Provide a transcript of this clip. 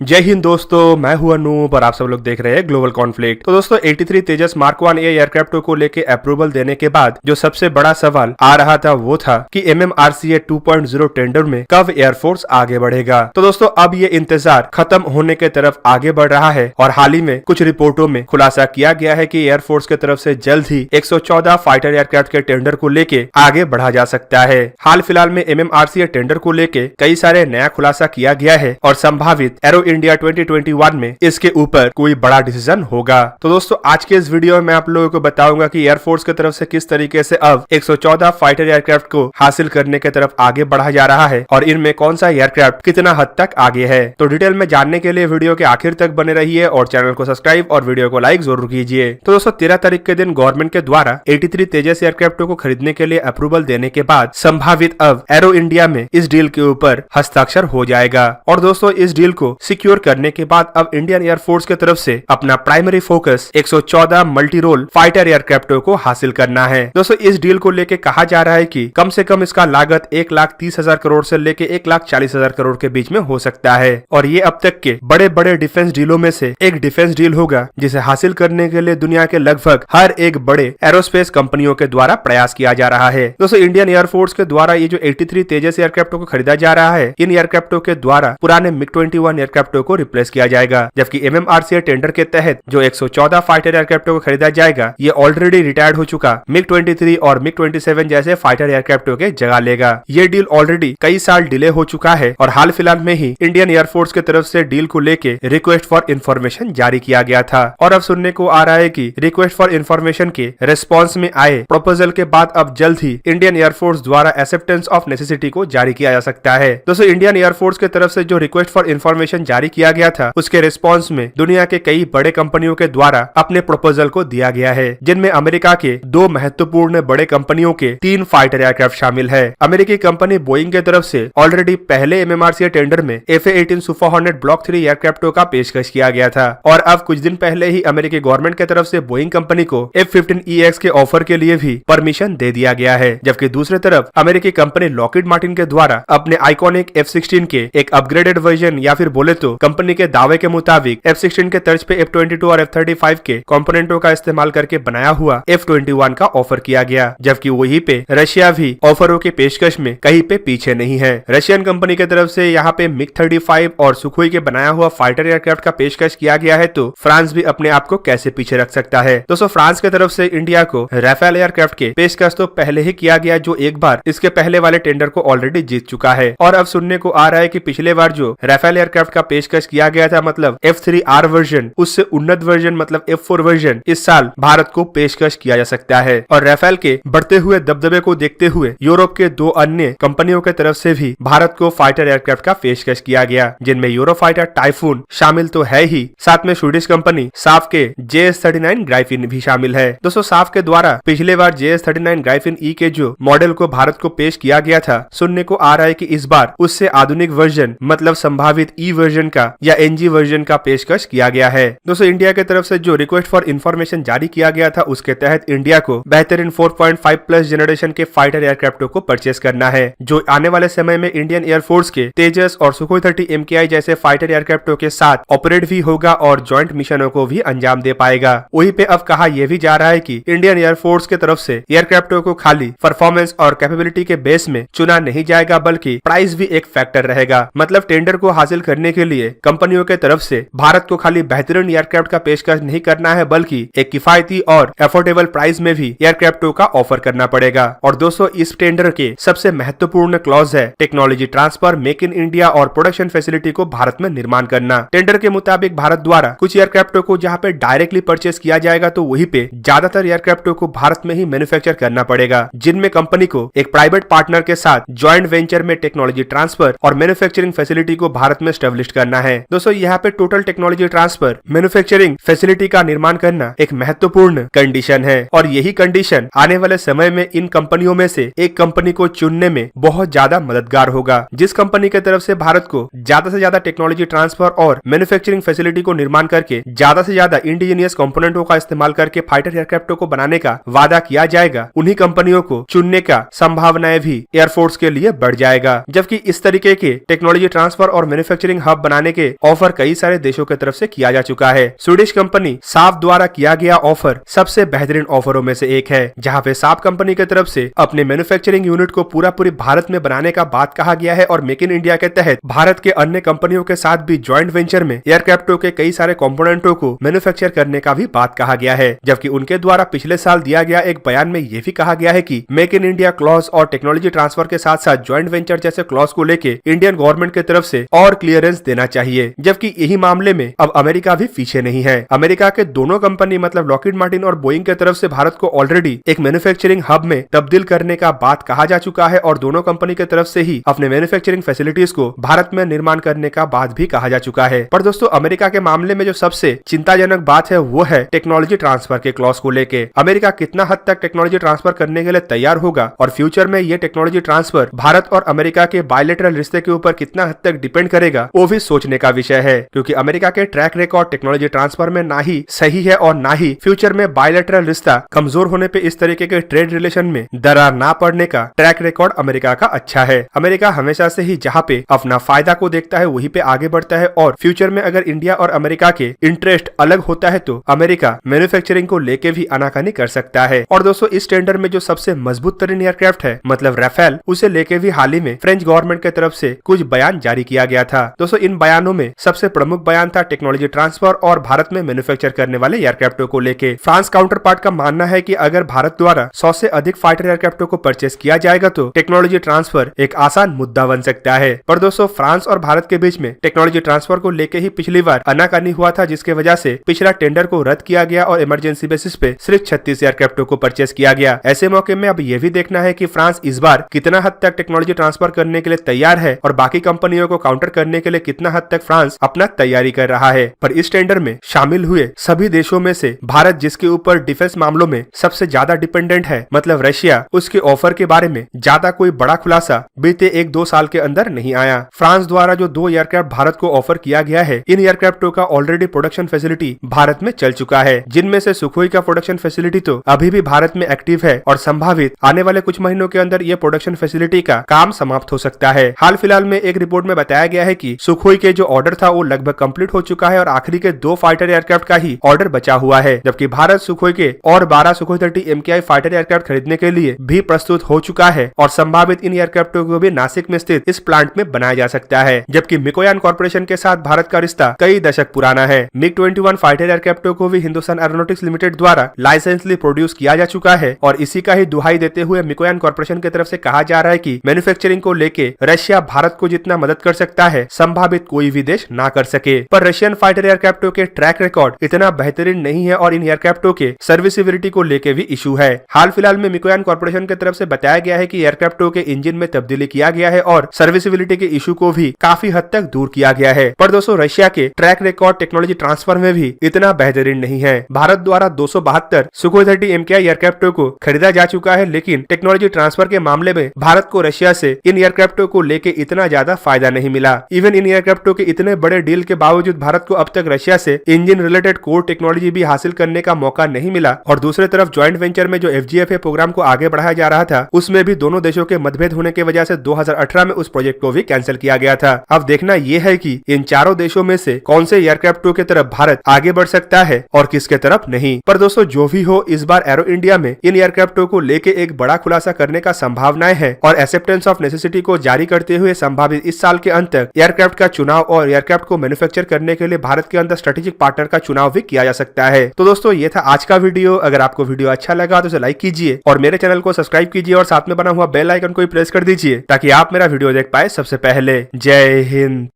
जय हिंद दोस्तों, मैं हूं अनूप और आप सब लोग देख रहे हैं ग्लोबल कॉन्फ्लिक्ट। तो दोस्तों 83 तेजस मार्क 1 एयरक्राफ्ट को लेके अप्रूवल देने के बाद जो सबसे बड़ा सवाल आ रहा था वो था कि MMRCA 2.0 टेंडर में कब एयरफोर्स आगे बढ़ेगा। तो दोस्तों अब ये इंतजार खत्म होने के तरफ आगे बढ़ रहा है और हाल ही में कुछ रिपोर्टों में खुलासा किया गया है कि एयरफोर्स की तरफ से जल्द ही 114 फाइटर एयरक्राफ्ट के टेंडर को लेके आगे बढ़ा जा सकता है। हाल फिलहाल में MMRCA टेंडर को लेके कई सारे नया खुलासा किया गया है और संभावित एरो इंडिया 2021 में इसके ऊपर कोई बड़ा डिसीजन होगा। तो दोस्तों आज के इस वीडियो में मैं आप लोगों को बताऊंगा कि एयरफोर्स की तरफ से किस तरीके से अब 114 फाइटर एयरक्राफ्ट को हासिल करने की तरफ आगे बढ़ा जा रहा है और इनमें कौन सा एयरक्राफ्ट कितना हद तक आगे है। तो डिटेल में जानने के लिए वीडियो के आखिर तक बने रहिए और चैनल को सब्सक्राइब और वीडियो को लाइक जरूर कीजिए। तो दोस्तों 13 तारीख के दिन गवर्नमेंट के द्वारा 83 तेजस एयरक्राफ्ट को खरीदने के लिए अप्रूवल देने के बाद संभावित अब एरो इंडिया में इस डील के ऊपर हस्ताक्षर हो जाएगा। और दोस्तों इस डील को सिक्योर करने के बाद अब इंडियन एयरफोर्स की तरफ से अपना primary focus 114 multi role fighter एयरक्राफ्टों को हासिल करना है। दोस्तों इस डील को लेके कहा जा रहा है कि कम से कम इसका लागत 1,30,000 करोड़ से लेके 1,40,000 करोड़ के बीच में हो सकता है और ये अब तक के बड़े बड़े डिफेंस डीलों में से एक डिफेंस डील होगा जिसे हासिल करने के लिए दुनिया के लगभग हर एक बड़े एरोस्पेस कंपनियों के द्वारा प्रयास किया जा रहा है। दोस्तों इंडियन एयरफोर्स के द्वारा ये जो 83 तेजस एयरक्राफ्टों को खरीदा जा रहा है, इन एयरक्राफ्टों के द्वारा पुराने MiG-21 एयरक्राफ्टों को रिप्लेस किया जाएगा, जबकि MMRCA टेंडर के तहत जो 114 फाइटर एयरक्राफ्टों को खरीदा जाएगा ये ऑलरेडी रिटायर्ड हो चुका MiG-23 और MiG-27 जैसे फाइटर एयरक्राफ्टों के जगह लेगा। ये डील ऑलरेडी कई साल डिले हो चुका है और हाल फिलहाल में ही इंडियन एयरफोर्स की तरफ से डील को लेके रिक्वेस्ट फॉर इन्फॉर्मेशन जारी किया गया था और अब सुनने को आ रहा है कि रिक्वेस्ट फॉर इन्फॉर्मेशन के रेस्पॉन्स में आए प्रपोजल के बाद अब जल्द ही इंडियन एयरफोर्स द्वारा एक्सेप्टेंस ऑफ नेसेसिटी को जारी किया जा सकता है। दोस्तों इंडियन एयरफोर्स की तरफ से जो रिक्वेस्ट फॉर इन्फॉर्मेशन जारी किया गया था उसके रिस्पॉन्स में दुनिया के कई बड़े कंपनियों के द्वारा अपने प्रपोजल को दिया गया है, जिनमें अमेरिका के 2 महत्वपूर्ण बड़े कंपनियों के 3 फाइटर एयरक्राफ्ट शामिल है। अमेरिकी कंपनी बोइंग की तरफ से ऑलरेडी पहले MMRCA टेंडर में FA-18 सुपर हॉर्नेट ब्लॉक 3 एयरक्राफ्टों का पेशकश किया गया था और अब कुछ दिन पहले ही अमेरिकी गवर्नमेंट की तरफ से बोइंग कंपनी को F-15EX के ऑफर के लिए भी परमिशन दे दिया गया है, जबकि दूसरी तरफ अमेरिकी कंपनी लॉकहीड मार्टिन के द्वारा अपने आइकॉनिक F-16 के एक अपग्रेडेड वर्जन या फिर बोले तो कंपनी के दावे के मुताबिक F-16 के तर्ज पे F-22 और F-35 के कंपोनेंटों का इस्तेमाल करके बनाया हुआ F-21 का ऑफर किया गया, जबकि वहीं पे रशिया भी ऑफरों के पेशकश में कहीं पे पीछे नहीं है। रशियन कंपनी की तरफ से यहाँ पे MiG-35 और सुखोई के बनाया हुआ फाइटर एयरक्राफ्ट का पेशकश किया गया है, तो फ्रांस भी अपने आप को कैसे पीछे रख सकता है। दोस्तों फ्रांस की तरफ से इंडिया को राफेल एयरक्राफ्ट के पेशकश तो पहले ही किया गया, जो एक बार इसके पहले वाले टेंडर को ऑलरेडी जीत चुका है और अब सुनने को आ रहा है कि पिछले बार जो राफेल एयरक्राफ्ट का पेशकश किया गया था मतलब F-3R वर्जन, उससे उन्नत वर्जन मतलब F-4 वर्जन इस साल भारत को पेशकश किया जा सकता है। और राफेल के बढ़ते हुए दबदबे को देखते हुए यूरोप के 2 अन्य कंपनियों की तरफ से भी भारत को फाइटर एयरक्राफ्ट का पेशकश किया गया, जिनमें यूरोफाइटर टाइफून शामिल तो है ही, साथ में स्वीडिश कंपनी साफ के JS-39 ग्राइफिन भी शामिल है। दोस्तों साफ के द्वारा पिछले बार JS-39 ग्राइफिन E के जो मॉडल को भारत को पेश किया गया था, सुनने को आ रहा है कि इस बार उससे आधुनिक वर्जन मतलब संभावित E वर्जन का या NG वर्जन का पेशकश किया गया है। दोस्तों इंडिया की तरफ से जो रिक्वेस्ट फॉर इन्फॉर्मेशन जारी किया गया था उसके तहत इंडिया को बेहतरीन 4.5 प्लस जनरेशन के फाइटर एयरक्राफ्टों को परचेस करना है, जो आने वाले समय में इंडियन एयरफोर्स के तेजस और सुखोई 30 MKI जैसे फाइटर एयरक्राफ्टों के साथ ऑपरेट भी होगा और ज्वाइंट मिशनों को भी अंजाम दे पाएगा। वहीं पे अब कहा यह भी जा रहा है कि इंडियन एयरफोर्स की तरफ से एयरक्राफ्टों को खाली परफॉर्मेंस और कैपेबिलिटी के बेस में चुना नहीं जाएगा, बल्कि प्राइस भी एक फैक्टर रहेगा। मतलब टेंडर को हासिल करने के लिए कंपनियों के तरफ से भारत को खाली बेहतरीन एयरक्राफ्ट का पेशकश नहीं करना है, बल्कि एक किफायती और अफोर्डेबल प्राइस में भी एयरक्राफ्टों का ऑफर करना पड़ेगा। और दोस्तों इस टेंडर के सबसे महत्वपूर्ण क्लॉज है technology transfer, make in India और प्रोडक्शन फैसिलिटी को भारत में निर्माण करना। टेंडर के मुताबिक भारत द्वारा कुछ एयरक्राफ्टों को जहाँ पे डायरेक्टली परचेस किया जाएगा, तो वहीं पे ज्यादातर एयरक्राफ्टों को भारत में ही मैन्युफैक्चर करना पड़ेगा, जिनमें कंपनी को एक प्राइवेट पार्टनर के साथ ज्वाइंट वेंचर में टेक्नोलॉजी ट्रांसफर और मैन्युफैक्चरिंग फैसिलिटी को भारत में स्टैब्लिश करना है। दोस्तों यहाँ पे total technology transfer manufacturing facility का निर्माण करना एक महत्वपूर्ण कंडीशन है और यही कंडीशन आने वाले समय में इन कंपनियों में से एक कंपनी को चुनने में बहुत ज्यादा मददगार होगा। जिस कंपनी की तरफ से भारत को ज्यादा से ज्यादा टेक्नोलॉजी ट्रांसफर और मैन्युफैक्चरिंग फैसिलिटी को निर्माण करके ज्यादा से ज्यादा इंडिजीनियस कंपोनेंटों का इस्तेमाल करके फाइटर एयरक्राफ्टों को बनाने का वादा किया जाएगा, उन्हीं कंपनियों को चुनने का संभावनाएं भी एयरफोर्स के लिए बढ़ जाएगा। जबकि इस तरीके के टेक्नोलॉजी ट्रांसफर और मैन्युफैक्चरिंग हब बनाने के ऑफर कई सारे देशों की तरफ से किया जा चुका है। स्वीडिश कंपनी साफ द्वारा किया गया ऑफर सबसे बेहतरीन ऑफरों में से एक है, जहां पे साफ कंपनी की तरफ से अपने मैन्युफैक्चरिंग यूनिट को पूरी भारत में बनाने का बात कहा गया है और मेक इन इंडिया के तहत भारत के अन्य कंपनियों के साथ भी ज्वाइंट वेंचर में एयरक्राफ्टों के कई सारे कंपोनेंटों को मैन्युफैक्चर करने का भी बात कहा गया है। जबकि उनके द्वारा पिछले साल दिया गया एक बयान में यह भी कहा गया है कि मेक इन इंडिया क्लॉज और टेक्नोलॉजी ट्रांसफर के साथ साथ ज्वाइंट वेंचर जैसे क्लॉज को लेके इंडियन गवर्नमेंट की तरफ से और क्लियरेंस देना चाहिए। जबकि यही मामले में अब अमेरिका भी पीछे नहीं है। अमेरिका के दोनों कंपनी मतलब लॉकहीड मार्टिन और बोइंग की तरफ से भारत को ऑलरेडी एक मैन्युफैक्चरिंग हब में तब्दील करने का बात कहा जा चुका है और दोनों कंपनी की तरफ से ही अपने मैन्युफैक्चरिंग फैसिलिटीज को भारत में निर्माण करने का बात भी कहा जा चुका है। पर दोस्तों अमेरिका के मामले में जो सबसे चिंताजनक बात है वो है टेक्नोलॉजी ट्रांसफर के क्लॉज को लेके। अमेरिका कितना हद तक टेक्नोलॉजी ट्रांसफर करने के लिए तैयार होगा और फ्यूचर में ये टेक्नोलॉजी ट्रांसफर भारत और अमेरिका के बायलैटरल रिश्ते के ऊपर कितना हद तक डिपेंड करेगा वो भी सोचने का विषय है, क्योंकि अमेरिका के ट्रैक रिकॉर्ड टेक्नोलॉजी ट्रांसफर में ना ही सही है और ना ही फ्यूचर में बायलैटरल रिश्ता कमजोर होने पे इस तरीके के ट्रेड रिलेशन में दरार ना पड़ने का ट्रैक रिकॉर्ड अमेरिका का अच्छा है। अमेरिका हमेशा से ही जहाँ पे अपना फायदा को देखता है वहीं पे आगे बढ़ता है और फ्यूचर में अगर इंडिया और अमेरिका के इंटरेस्ट अलग होता है तो अमेरिका मैन्युफैक्चरिंग को लेके भी आनाकानी कर सकता है। और दोस्तों इस टेंडर में जो सबसे मजबूत तरीन एयरक्राफ्ट है मतलब राफेल, उसे लेके भी हाल ही में फ्रेंच गवर्नमेंट की तरफ से कुछ बयान जारी किया गया था। दोस्तों इन बयानों में सबसे प्रमुख बयान था टेक्नोलॉजी ट्रांसफर और भारत में मैन्युफैक्चर करने वाले एयरक्राफ्टों को लेके। फ्रांस काउंटर पार्ट का मानना है कि अगर भारत द्वारा 100 से अधिक फाइटर एयरक्राफ्टों को परचेस किया जाएगा तो टेक्नोलॉजी ट्रांसफर एक आसान मुद्दा बन सकता है। पर दोस्तों फ्रांस और भारत के बीच में टेक्नोलॉजी ट्रांसफर को लेके ही पिछली बार आनाकानी हुआ था, जिसके वजह से पिछला टेंडर को रद्द किया गया और इमरजेंसी बेसिस पे सिर्फ 36 एयरक्राफ्टों को परचेस किया गया। ऐसे मौके में अब यह भी देखना है कि फ्रांस इस बार कितना हद तक टेक्नोलॉजी ट्रांसफर करने के लिए तैयार है और बाकी कंपनियों को काउंटर करने के लिए कितना हद तक फ्रांस अपना तैयारी कर रहा है। पर इस टेंडर में शामिल हुए सभी देशों में से भारत जिसके ऊपर डिफेंस मामलों में सबसे ज्यादा डिपेंडेंट है मतलब रशिया, उसके ऑफर के बारे में ज्यादा कोई बड़ा खुलासा बीते 1-2 साल के अंदर नहीं आया। फ्रांस द्वारा जो 2 एयरक्राफ्ट भारत को ऑफर किया गया है, इन एयरक्राफ्टों का ऑलरेडी प्रोडक्शन फैसिलिटी भारत में चल चुका है, जिनमें से सुखोई का प्रोडक्शन फैसिलिटी तो अभी भी भारत में एक्टिव है और संभावित आने वाले कुछ महीनों के अंदर ये प्रोडक्शन फैसिलिटी का काम समाप्त हो सकता है। हाल फिलहाल में एक रिपोर्ट में बताया गया है कि सुखोई के जो ऑर्डर था वो लगभग कंप्लीट हो चुका है और आखिरी के 2 फाइटर एयरक्राफ्ट का ही ऑर्डर बचा हुआ है, जबकि भारत सुखोई के और 12 सुखोई 30 MKI फाइटर एयरक्राफ्ट खरीदने के लिए भी प्रस्तुत हो चुका है और संभावित इन एयरक्राफ्टों को भी नासिक में स्थित इस प्लांट में बनाया जा सकता है। जबकि मिकोयान कॉर्पोरेशन के साथ भारत का रिश्ता कई दशक पुराना है। MiG-21 फाइटर एयरक्राफ्टों को भी हिंदुस्तान एरोनॉटिक्स लिमिटेड द्वारा लाइसेंसली प्रोड्यूस किया जा चुका है और इसी का ही दुहाई देते हुए मिकोयान कॉर्पोरेशन की तरफ से कहा जा रहा है कि मैन्युफैक्चरिंग को लेके रशिया भारत को जितना मदद कर सकता है संभावित कोई भी देश ना कर सके। पर रशियन फाइटर एयरक्राफ्टों के ट्रैक रिकॉर्ड इतना बेहतरीन नहीं है और इन एयरक्राफ्टों के सर्विसिबिलिटी को लेके भी इशू है। हाल फिलहाल में मिकोयान कॉर्पोरेशन की तरफ से बताया गया है कि एयरक्राफ्टों के इंजन में तब्दीली किया गया है और सर्विसिबिलिटी के इशू को भी काफी हद तक दूर किया गया है। पर दोस्तों रशिया के ट्रैक रिकॉर्ड टेक्नोलॉजी ट्रांसफर में भी इतना बेहतरीन नहीं है। भारत द्वारा 272 सुखोई 30 MKI एयरक्राफ्टों को खरीदा जा चुका है, लेकिन टेक्नोलॉजी ट्रांसफर के मामले में भारत को रशिया से इन एयरक्राफ्टों को लेके इतना ज्यादा फायदा नहीं मिला। इवन इन एयरक्राफ्टों के इतने बड़े डील के बावजूद भारत को अब तक रशिया से इंजन रिलेटेड कोर टेक्नोलॉजी भी हासिल करने का मौका नहीं मिला और दूसरी तरफ ज्वाइंट वेंचर में जो FGFA प्रोग्राम को आगे बढ़ाया जा रहा था उसमें भी दोनों देशों के मतभेद होने की वजह से 2018 में उस प्रोजेक्ट को भी कैंसिल किया गया था। अब देखना यह है कि इन चारों देशों में से कौन से एयरक्राफ्टों की तरफ भारत आगे बढ़ सकता है और किसके तरफ नहीं। पर दोस्तों जो भी हो, इस बार एरो इंडिया में इन एयरक्राफ्टों को लेके एक बड़ा खुलासा करने का संभावनाएं है और एक्सेप्टेंस ऑफ नेसेसिटी को जारी करते हुए संभावित इस साल के अंत तक एयरक्राफ्ट का चुनाव और एयरक्राफ्ट को मैन्युफैक्चर करने के लिए भारत के अंदर स्ट्रेटेजिक पार्टनर का चुनाव भी किया जा सकता है। तो दोस्तों ये था आज का वीडियो। अगर आपको वीडियो अच्छा लगा तो इसे लाइक कीजिए और मेरे चैनल को सब्सक्राइब कीजिए और साथ में बना हुआ बेल आइकन को प्रेस कर दीजिए ताकि आप मेरा वीडियो देख पाए सबसे पहले। जय हिंद।